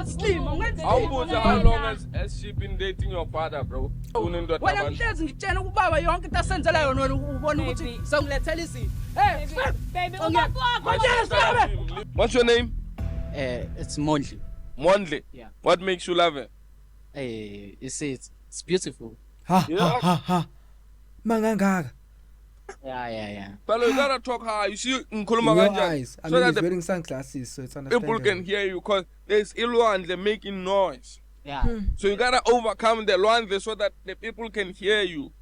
slim. How long has she been dating your father, bro? Wena mhlezi ngitshena ubaba yonke into asenzela yona wena ubona ukuthi songilethela izinto. Hey, Baby, what's your name? It's Mondli. Mondli. Yeah. What makes you love her? You see, it's beautiful. Ha. Mangangaka. Yeah. Fellow, you gotta talk high. You see, In your eyes. I mean, that he's the wearing sunglasses, so it's people understandable. can hear you, because there's Ilwan, they're making noise. Yeah. So you gotta overcome the Luanze so that the people can hear you.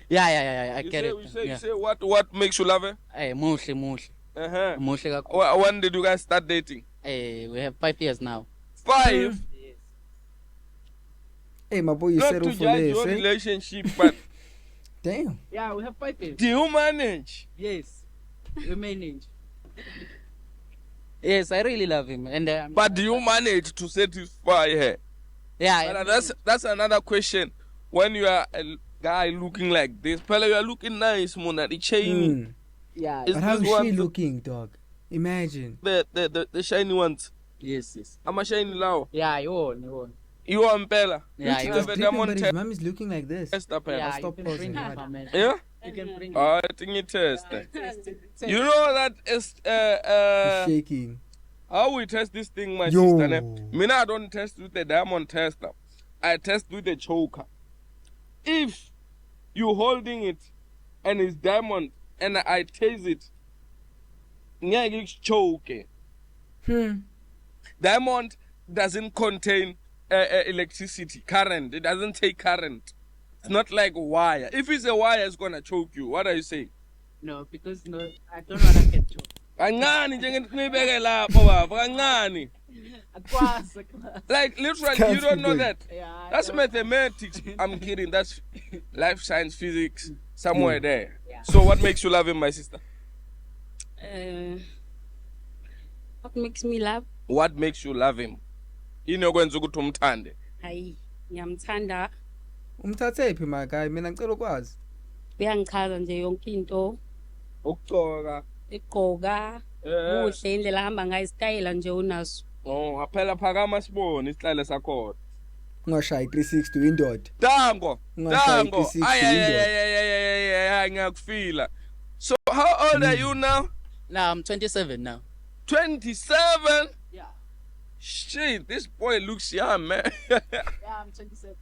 Yeah. I You get say, it. You say what makes you love her? Hey, Muhle. Uh-huh. Muhle kakhulu. When did you guys start dating? Hey, we have 5 years now. 5? Hey, my boy, you Not settled to for judge this, your eh? relationship, but Damn. Yeah, we have 5 years. do you manage? Yes. We manage. Yes, I really love him. And But do you manage to satisfy her? yeah, But that's another question. When you are a guy looking like this, fella, you are looking nice, Mona. The chain, yeah. Is But how this is one she the- looking, dog? Imagine. the shiny ones. Yes. I'm a shiny lao. Yeah, you won. You are Pella. Yeah, Look, you he was have a dripping, diamond but his test. mom is looking like this. Test up, Pella. Yeah, stop you can pausing, bring right? it, man. Yeah? You can bring it. I think you test. You know that is He's shaking. how we test this thing, my Yo. sister. Me, I don't test with the diamond tester. I test with the choker. If you holding it and it's diamond and I taste it, ngeke choke. Diamond doesn't contain electricity, current. It doesn't take current. It's not like wire. If it's a wire, it's gonna choke you. What are you saying? No, because I don't want to get choked. Kancane nje nibeke lapho baba, kancane. Like literally, you don't know that. That's mathematics. I'm kidding. That's life science, physics, somewhere there. Yeah. So what makes you love him, my sister? What makes me laugh? What makes you love him? Inokwenza ukuthi umthande. Hayi, ngiyamthanda. Umthathephi my guy, mina ngicela ukwazi. Uyangichaza nje yonke into, Ukugcoka. igqoka, kuhle indlela ahamba ngayo, isitayela nje unaso. Oh, ngaphela phakama sibone isihlale sakhona. Ungashaya 360 indoda. Dango. Ungashaya Dango. 360 Ay, ngiyakufila. So how old are you now? Now I'm 27 now. 27? Yeah. Shit, this boy looks young, man. Yeah, I'm 27.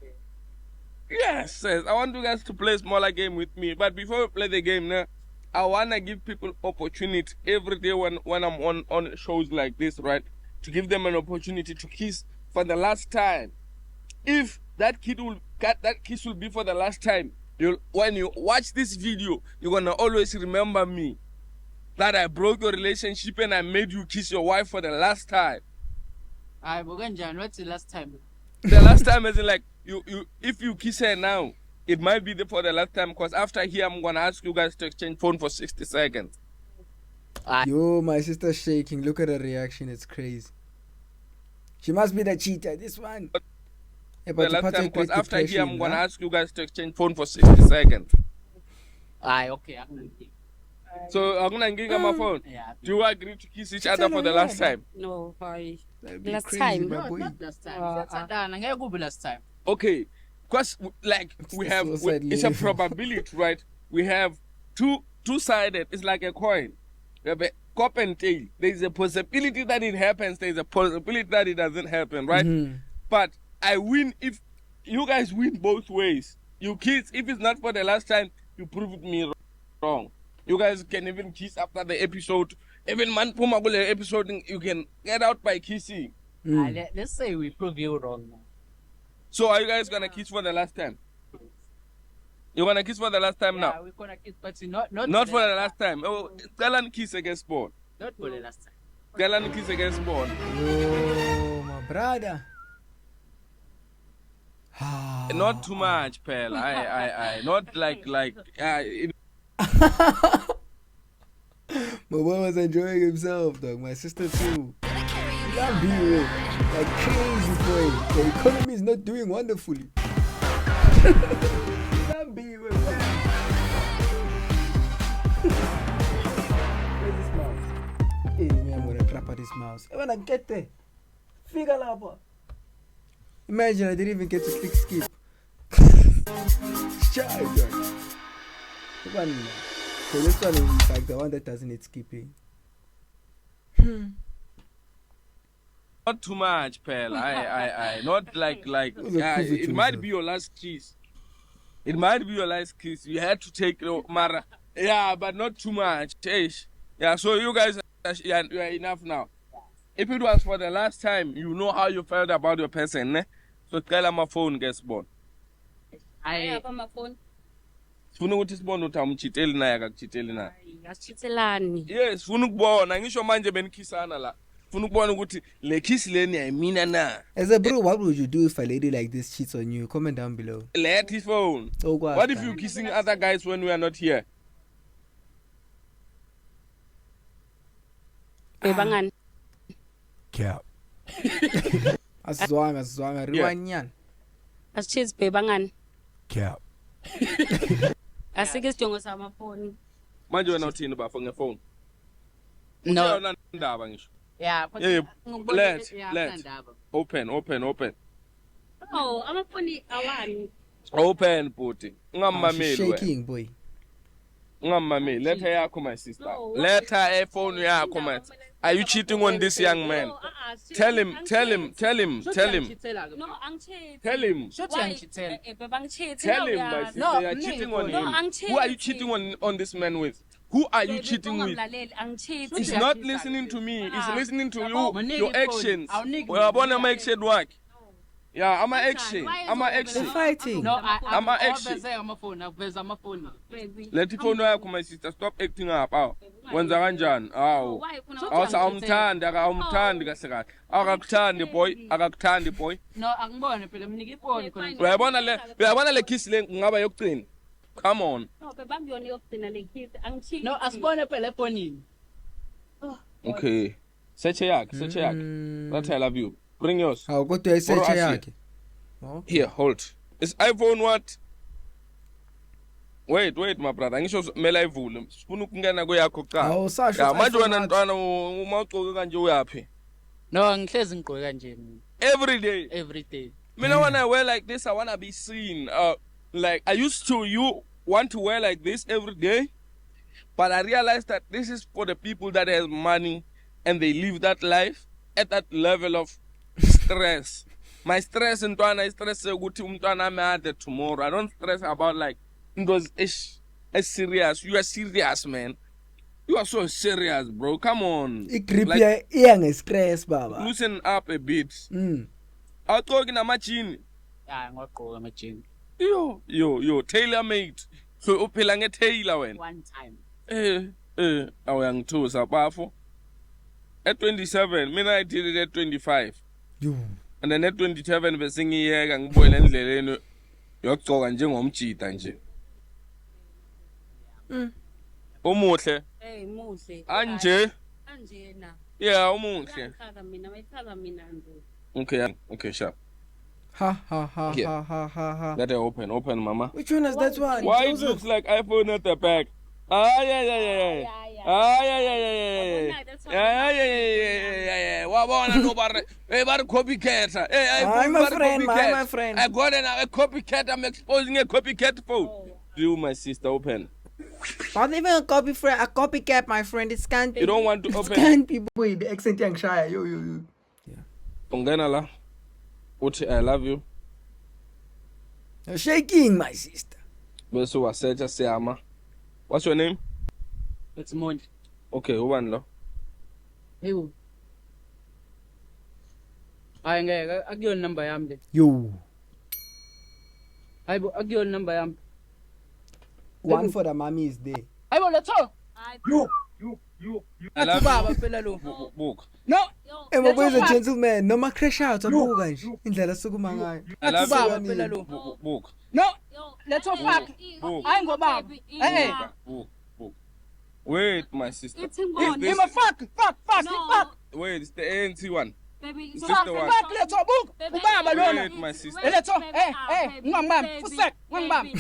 Yes, I want you guys to play a smaller game with me. But before we play the game, now, I want to give people opportunity every day when I'm on shows like this, right? To give them an opportunity to kiss for the last time. If that kiss will be for the last time, when you watch this video, you're going to always remember me. That I broke your relationship and I made you kiss your wife for the last time. Alright, Boganjan, what's the last time? The last time is like if you kiss her now, it might be for the last time, because after here I'm gonna ask you guys to exchange phone for 60 seconds. Yo, my sister's shaking. Look at her reaction. It's crazy. She must be the cheater. This one. Yeah, The but last part time, of because great after here depression, I'm gonna huh? ask you guys to exchange phone for 60 seconds. Aye, okay, I'm gonna take. So I'm gonna give her my phone. Yeah. Do you agree to kiss each other for the last time? No, hayi. That'd be Last crazy, time. my No, boy. not last time. Uh, That's done. I'm gonna go last time. Okay, because like we the have, suicide it's a level. probability, right? We have two-sided. It's like a coin. We have a cup and tail. There is a possibility that it happens. There is a possibility that it doesn't happen, right? But I win if you guys win both ways. You kiss if it's not for the last time. You proved me wrong. You guys can even kiss after the episode. Even man puma kule episode, you can get out by kissing. Let's say we prove you wrong now. So are you guys gonna kiss for the last time? You gonna kiss for the last time Yeah, now? we're gonna kiss, but not Not for the last time. Oh, Galan kiss against Spawn. Not for the last time. Galan kiss against Spawn. Yo, my brother. Not too much, pal. I not like it, My boy was enjoying himself, dog. My sister too. That be real. Like crazy boy. The economy is not doing wonderfully. That be real. Where's this mouse? Hey, me, I'm gonna trap at this mouse. Hey, when I get there. Fika lapha. Imagine I didn't even get to click skip. Shy, dog. So this one is like the one that doesn't need skipping. Not too much, pal. Not like. It might be your last kiss. It might be your last kiss. You had to take Mara. Yeah, but not too much. Yeah, so you guys, you are enough now. If it was for the last time, you know how you felt about your person, ne? So tell my phone gets born. I have on my phone. Funa ukuthi sibone ukuthi amchiteli naye akakuchiteli na. Asithithelani. Yes, funa ukubona ngisho manje benikhisana la. Funa ukubona ukuthi le kiss leni ayimina na. As a bro, what would you do if a lady like this cheats on you? Comment down below. Let his phone. Oh, God. What if you kissing other guys when we are not here? Bebangani. Cap. Asizwanga riwanyana. Asichezi bebangani. Cap. Asike isidingo samafoni. Manje wena uthini ba for phone? No. Uyona ndaba ngisho. Yeah, Yeah, let's yeah. open. Oh, amafoni awani. Open bhuti. Ungamameli wena. Shaking boy. Ungamameli. Let her yakho my sister. No, Let her phone yakho my. Are you cheating on this young man? Tell him. No, angitshezi. Tell him. Bebangitshezi. Tell him, my sister, No, you are cheating on no, him. angitshezi. Who are you cheating on this man with? Who are you cheating with? He's not listening to me. He's listening to you, your actions. Well, abona my action work. Yeah, I'm action. They're fighting. No, I'm a action. Akuveza amafoni. Let the phone yakho my sister stop acting up. Aw. Wenza kanjani? Aw. Awumthandi kahle kahle. Akakuthandi boy. No, angibone phela mnika ifoni khona. Uyabona le kiss le ngaba yokugcina. Come on. No, bebambiyona yokugcina le kiss. Angitshezi. No, asibone phela efonini. Okay. Search yakhe. That I love you. Bring yours. How go to search yakhe? Here, hold. Is iPhone what? Wait, my brother. Ngisho mela ivule. Sifuna ukungena kweyakho kuqala. Awusasho. Ya manje wena ntwana uma ugcoke kanje uyapi? No, ngihlezi ngigqoke kanje mina. Every day. Every day. Mina when I wear like this, I wanna be seen. Like I used to. You want to wear like this every day, but I realized that this is for the people that has money and they live that life at that level of stress. My stress ntwana is stress ukuthi umntwana ame tomorrow. I don't stress about like it was serious. You are serious, man. You are so serious, bro. Come on. Igrip ya iyang stress baba. Loosen up a bit. Awugcoki namajini. Yeah, ngwagqoka amajini. Yo, tailor made. So uphila nge-tailor wena. One time. Awuyangithusa bafo. At 27, mina I did it at 25. Yo. And then at 27 bese ngiyeka ngibuyela endleleni yokugcoka njengomjida nje. Umuhle. Hey, muhle. Anje. Anjena. Yeah, umuhle. Mayithatha mina nje. Okay, sharp. Ha. Yeah. Let it open, mama. Which one is that one? Why it Joseph? looks like iPhone at the back? Yeah. Wabona nobody. Hey, but copycat. Hey, my friend. I got a copycat. I'm exposing a copycat phone. You, my sister, open. Not even a copycat, my friend. It can't. You don't want to open. Scan people. Boy, the accent young shy. Yo. Yeah. Ungena la. Uthi I love you. You're shaking, my sister. Bese wasearcha siyama. What's your name? It's Monty. Okay, ubani lo? Hey. Hayi ngeke akuyona number yami le. Yo. Hayibo akuyona number yami. One for the mommy is there. Hayibo let's go. You. I love Baba you. phela lo. Book. No. Hey, my boy is a gentleman. No ma crash out abuka nje. Indlela sukuma ngayo. I love Baba you. phela lo. Book. No. Let's go fuck. Hayi ngobaba. Hey. Book. Wait, my sister. It's him on. Is Him a fuck. No. Wait, it's the ANC one. Baby, Sister wife. Fuck, let's book. Ubaba lona. Wait, my sister. Let's ngangibambi. Fusek, ngangibambi.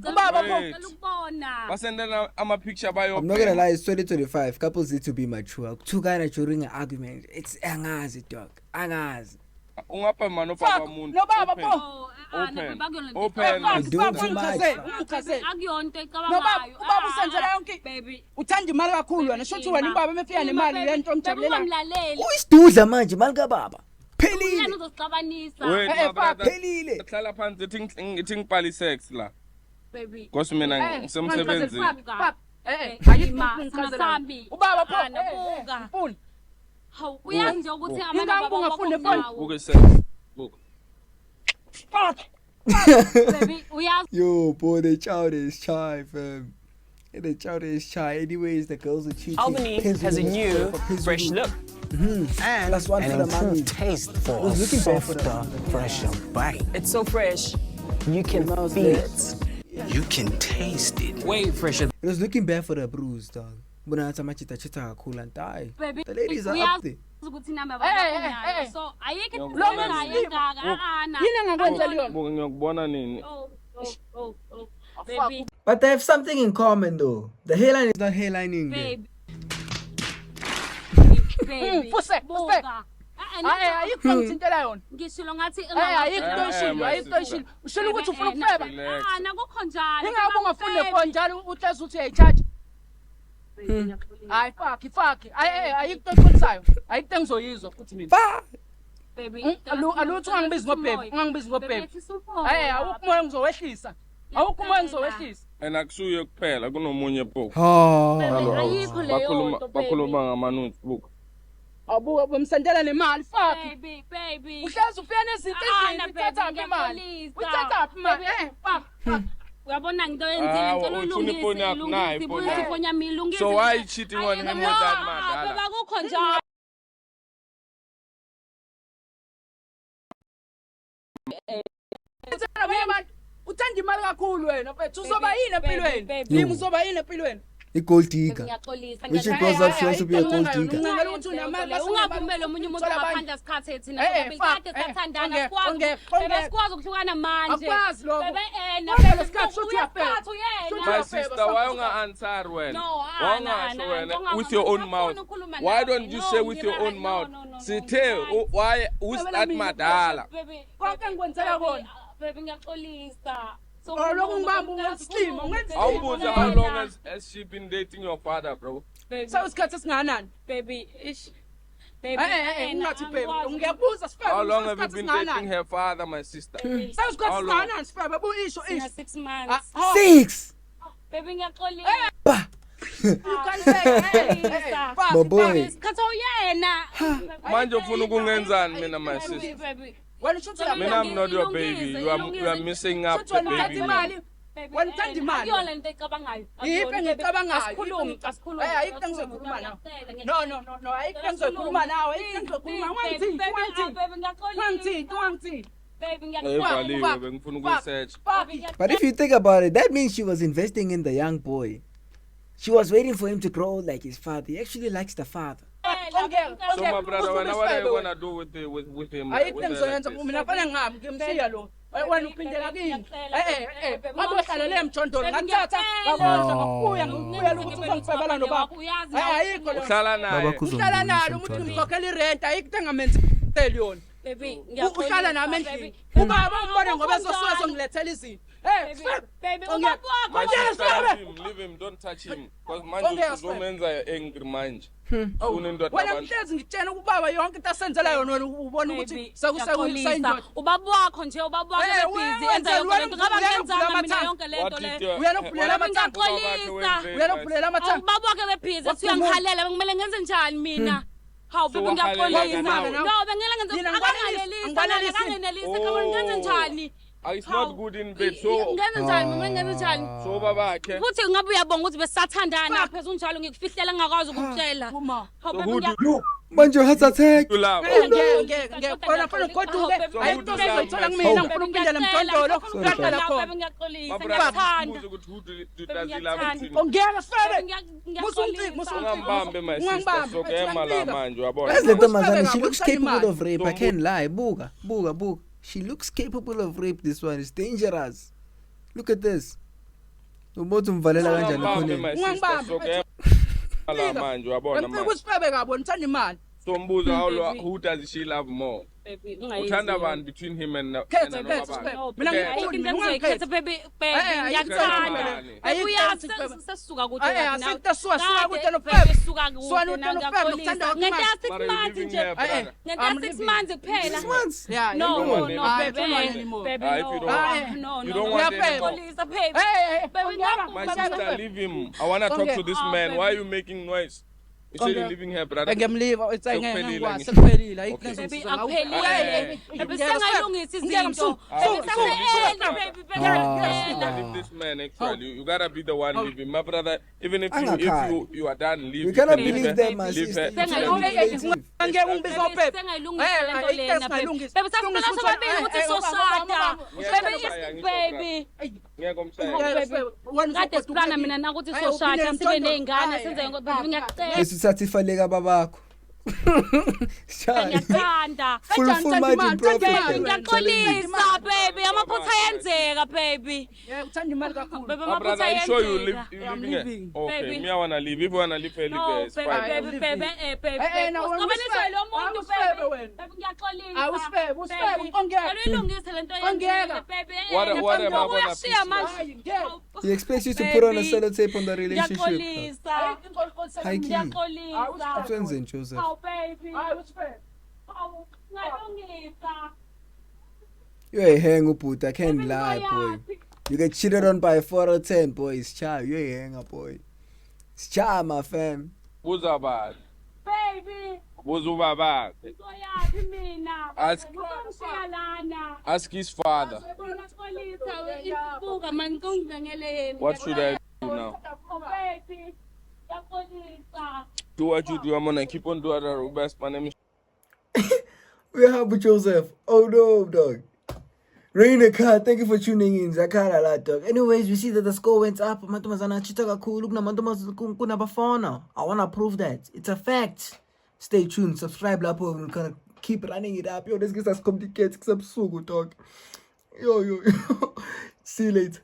Ubaba Wait. Basendela ama picture by your I'm not gonna lie, it's 2025. Couples need to be mature. Two guys during an argument. It's angazi, dog. Angazi. Ungapha mano papa muntu. No baba po. Open. Doing too much. No baba usenzela yonke. Baby. Uthanda imali kakhulu wena. Shothi wena ubaba mefika nemali lento omjabulela. Who is Duza manje? Malga baba. Pelile. Wait, my brother. Pelile. Hlala phansi ngithi ngibhali sex la. Baby. Because mina ngisemsebenzini. Ubaba po. Phone. Hawu uyazi nje ukuthi Book sex. Book. baby uyazi Yo, boy, the child is shy, fam. Yeah, the child is shy. Anyways, the girls are cheating. Albany has a new, fresh look. And that's one for the mommy. Taste for a was looking bad for softer, fresher bite. It's so fresh, you can Smells feel good. it. You can taste it. Way fresher. It was looking bad for the bruise, dog. But now it's a match that chita cool and die. baby The ladies are up there. ukuthi namba babakunayo so ayike Yini engakwenzela yona? Book ngiyokubona nini? baby But they have something in common, though. The hairline is not hairlining there. baby Fusek. Ayikho ngithintela yona. ngishilo ngathi Ayikho ishilo. Ushilo ukuthi ufuna ukufeba. nakukho njalo Ingabe ungafuni phone njalo uhlezi uthi uyayicharge. Hayi fuck. Ayikho eqonisayo. Ayikho engizoyizwa futhi mina. baby Alutho ungangibizi ngobhebhi. Awukho umoya ngizowehlisa. Awukho umoya ngizowehlisa. And akusuye kuphela kunomunye book. ayikho leyo nto Bakhuluma ngamanuzi book. Abuke bomsendela nemali fuck. baby Uhlezi ufika nezinto ezini uthatha imali. Uthatha imali. Fuck. uyabona ngito yenzile ngicela ulungise ifoni yami ilungise So why you cheating on him with that man? baba kukho njalo Uthanda imali kakhulu wena mfethu uzoba yini empilweni? baby. Yimi uzoba yini empilweni? A gold digger. ngiyaxolisa When she grows up, she wants to be a gold digger. Ngicela ukuthi unamali ungavumeli omunye umuntu ngaphandle isikhathi thina fuck, kade sathandana ongeke. sikwazi ukuhlukana manje Akwazi lokho. bebe Ongeke isikhathi uthi uyafeba. My sister, why don't you answer when? No, With your own mouth. Why don't you say with your own mouth? Sithe, why who's that madala? Konke ngikwenzela kona. Baby ngiyaxolisa so Lokhu ngibamba ungesilimo Awubuza how long has she been dating your father, bro? Sawusikhathi esinganani? baby ish baby Ungathi baby. Ngiyabuza sifebe. How long have you been dating her father, my sister? Sawusikhathi esinganani sifebe? Buyisho isho. 6 months 6! baby ngiyaxolisa My boy. isikhathi uyena Manje ufuna ukungenzani mina, my sister? baby Wena ushuthi Mina, I'm not your baby. You are messing up the baby. Wena uthanda imali. akuyona into ecabangayo Yiphi engicabangayo? asikhulume Ayikho engizokhuluma nawe. No, ayikho engizokhuluma nawe. Ayikho engizokhuluma. Ungangithinti. baby Evaliwe bengifuna ukusearch. But if you think about it, that means she was investing in the young boy. She was waiting for him to grow like his father. He actually likes the father. So my brother, what are you gonna do with him? Ayikho engizoyenza mina fanele ngihamba ngimshiya lo. Wena uphindela kini. Mabehlalele emjondolo ngathatha ngakondla ngakuyela ukuthi uzongifebela nobaba. Ayikho lo. Uhlala naye. Uhlala nalo ukuthi ngikhokhela irent ayikho engamenzeli yona. baby Uhlala nami endlini. Ubaba umbone ngoba ezosuka zongilethela izinto. baby My sister, leave him, don't touch him. Because manje uzomenza angry manje. Wena mhlezi ngitshena ubaba yonke into asenzela yona wena ubona ukuthi sekusayindoda. ubaba wakho nje ubaba wakho busy enza yonke lento ngaba ngenzanga mina yonke lento le Uyena uphulela amathambo. Uyena uphulela amathambo. ubaba wakhe bebhizi uyangihalela kumele ngenze njani mina hawu baby ngiyaxolisa no bengela ngenze akangenelisi kama ngenze njani It's not good in bed, so ngenze njani mina ngenze njani so babakhe. futhi ngabe uyabonga ukuthi besathandana phezulu njalo ngikufihlela ngakwazi ukukutshela hawu baby Manje heart attack. To laugh. Ngeke khona khona ugoduke ayintosi ezoyithola kumina ngifuna ukuphindela emjondolo ngaqala khona My brother, does he love you? ngeke febe Ungambambe my sister, so kuyamala manje Where's uyabona. the Thomasana? She looks capable of rape. I can't lie. Buga. She looks capable of rape. This one is dangerous. Look at this. Umoto mvalela kanjani Ungambambe khona? my sister, so kuyamala manje uyabona ngifika manje. usifebe kabo ngithanda imali So mbuzo who does she love more? Uthanda bani between him and khethe another khethe man? sifebe mina ngifuni mina ngikhethe ungangikhethe baby ngiyakuthanda uyazi sesisuka kude asitasuka kude no baby febe suka Suka kude kude no febe nokuthanda ngenta But 6 are you months living nje here, brother? ngenta 6 months kuphela 6 months. yeah no don't no want baby anymore. baby If you don't no you don't want anymore. please baby baby My sister, leave him. I wanna talk to this man. Why are you making noise? You say you're leaving here, brother. ngiyamliva Sekuphelile nje. sekuphelile ayikho Okay. baby ngizosiza akuphelile baby sengayilungisa izinto Leave this man actually. You gotta be the one leaving. My brother, even if you are done, leave. We cannot leave believe her. that, my Leave sister. her. It's ngeke ungibiza upepe Ngiyeke umsaya. kade siplana mina nakuthi soshada sibe ney'ngane senze baby ngiyacela Lesithatha ifaleka babakho. ngiyathanda Full margin profit. ngiyaxolisa baby amaphutha ayenzeka baby uthanda imali kakhulu baby My brother, amaphutha are you sure you ayenzeka living here? living. Okay, Baby. me I wanna leave. If you wanna leave, leave No, here. It's baby, fine. baby, baby, baby, na wena Usiqabanise lo muntu, usifebe baby. wena. Baby, ngiyaxolisa. Usifebe, Baby, ongeke. aluyilungise lento Ongeke. yenzile, baby. What am I gonna Uyashiya fix manje. Hayi, ngeke. He expects you to put on a Baby. sellotape on the relationship. Ngiyaxolisa. High key. Ngiyaxolisa. Twins Joseph. Hawu, baby. Hayi usifebe Hawu, ngalungisa. You're a hanger, boot. I can't Baby, lie, boy. ngiyaphi? You get cheated on by 4 or 10, boy. It's child. You're a hanger, boy. It's child, my fam. Buzabad. Baby, Buzubabad. ngizoyazi mina. Ask- Ngizongishiya lana. Ask his father. Ngiyaxolisa, ibuka mani kongidengeleni. What should I do now? Oh, baby, ngiyaxolisa. Do what you do. I'm gonna keep on doing the best. My name is. We're happy, Joseph. Oh, no, dog. Rainer Car, thank you for tuning in. Zakara a lot, dog. Anyways, we see that the score went up. Mantomazana chitaka cool. Look, kuna bafona. I want to prove that. It's a fact. Stay tuned. Subscribe, Lapo. We're going to keep running it up. Yo, this gets us complicated. Dog. Yo. See you later.